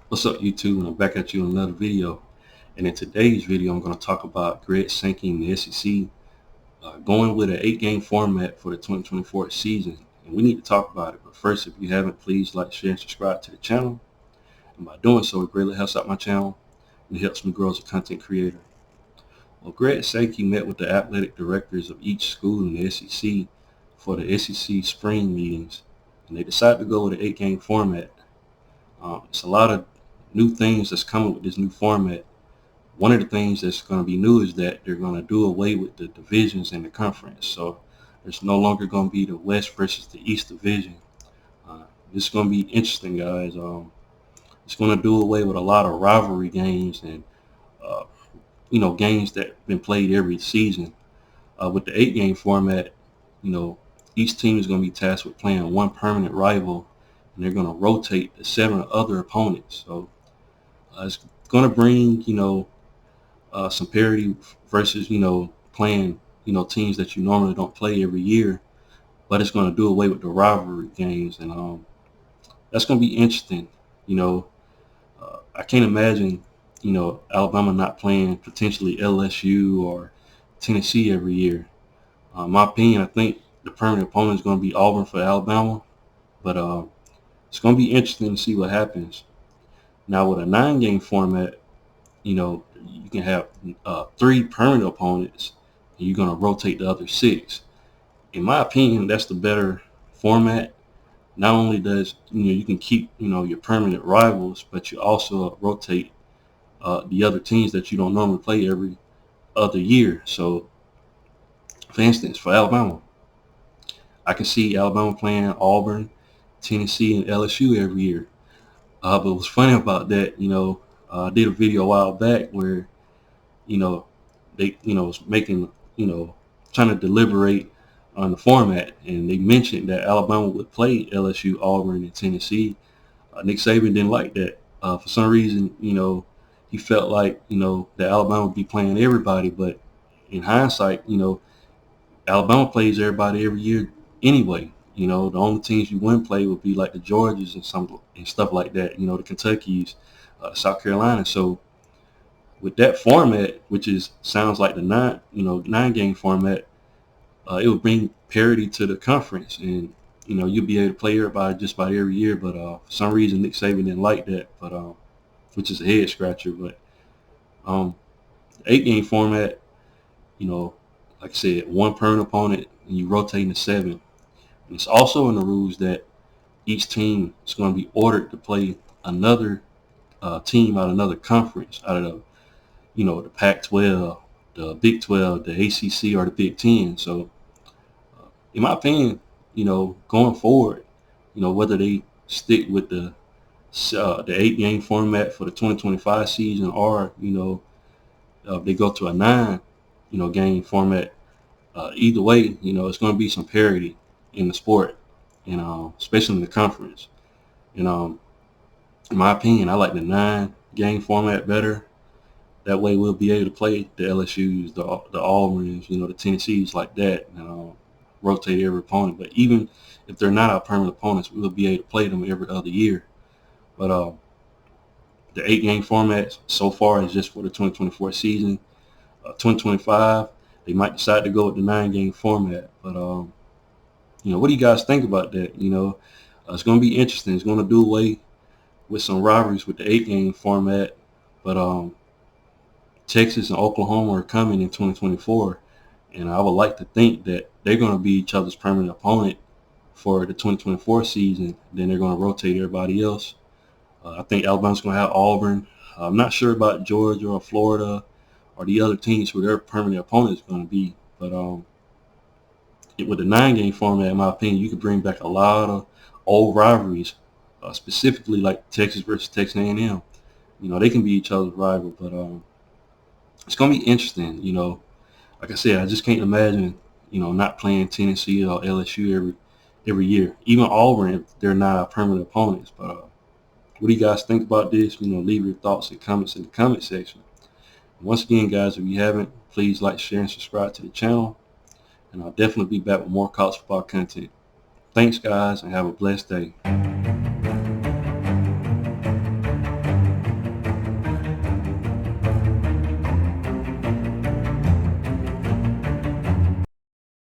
What's up, YouTube? And I'm back at you in another video. And in today's video, I'm going to talk about Greg Sankey and the SEC going with an 8-game format for the 2024 season. And we need to talk about it. But first, if you haven't, please like, share, and subscribe to the channel. And by doing so, it greatly helps out my channel and it helps me grow as a content creator. Well, Greg Sankey met with the athletic directors of each school in the SEC for the SEC spring meetings, and they decided to go with an 8-game format. It's a lot of new things that's coming with this new format. One of the things that's going to be new is that they're going to do away with the divisions in the conference. So there's no longer going to be the West versus the East division. This is going to be interesting, guys. It's going to do away with a lot of rivalry games and uh, games that have been played every season. With the 8-game format, each team is going to be tasked with playing one permanent rival, and they're going to rotate the 7 other opponents. So it's going to bring some parity versus playing teams that you normally don't play every year, but it's going to do away with the rivalry games, and that's going to be interesting. I can't imagine Alabama not playing potentially LSU or Tennessee every year. In my opinion, I think the permanent opponent is going to be Auburn for Alabama, but it's going to be interesting to see what happens. Now with a 9-game format, you can have 3 permanent opponents, and you're going to rotate the other 6. In my opinion, that's the better format. Not only does you can keep your permanent rivals, but you also rotate the other teams that you don't normally play every other year. So, for instance, for Alabama, I can see Alabama playing Auburn, Tennessee, and LSU every year. But what's funny about that, I did a video a while back where you know, they, was making, trying to deliberate on the format. And they mentioned that Alabama would play LSU, Auburn, and Tennessee. Nick Saban didn't like that. For some reason, he felt like, that Alabama would be playing everybody. But in hindsight, Alabama plays everybody every year anyway. The only teams you wouldn't play would be like the Georgias and stuff like that, the Kentuckys, South Carolina. So with that format, which sounds like the 9-game format, it would bring parity to the conference, and you'll be able to play everybody just about every year. But for some reason, Nick Saban didn't like that, but which is a head scratcher. But the 8-game format, like I said, one permanent opponent, and you rotating the 7. And it's also in the rules that each team is going to be ordered to play another team out of another conference, out of the Pac-12, the Big 12, the ACC, or the Big 10. So, in my opinion, going forward, whether they stick with the 8-game format for the 2025 season, or they go to a 9 game format, either way, it's going to be some parity in the sport, and especially in the conference. And in my opinion, I like the 9-game format better. That way we'll be able to play the LSUs, the Auburns, the Tennessees like that, and rotate every opponent. But even if they're not our permanent opponents, we'll be able to play them every other year. But the 8-game format so far is just for the 2024 season. 2025, they might decide to go with the 9-game format. But what do you guys think about that? It's going to be interesting. It's going to do away with some rivalries with the 8-game format, but Texas and Oklahoma are coming in 2024, and I would like to think that they're going to be each other's permanent opponent for the 2024 season. Then they're going to rotate everybody else. I think Alabama's going to have Auburn. I'm not sure about Georgia or Florida or the other teams who their permanent opponent is going to be. But with the 9-game format, in my opinion, you could bring back a lot of old rivalries, specifically like Texas versus Texas A&M. They can be each other's rival, but it's going to be interesting. Like I said, I just can't imagine, not playing Tennessee or LSU every year. Even Auburn, if they're not our permanent opponents. But what do you guys think about this? Leave your thoughts and comments in the comment section. And once again, guys, if you haven't, please like, share, and subscribe to the channel. And I'll definitely be back with more college football content. Thanks, guys, and have a blessed day.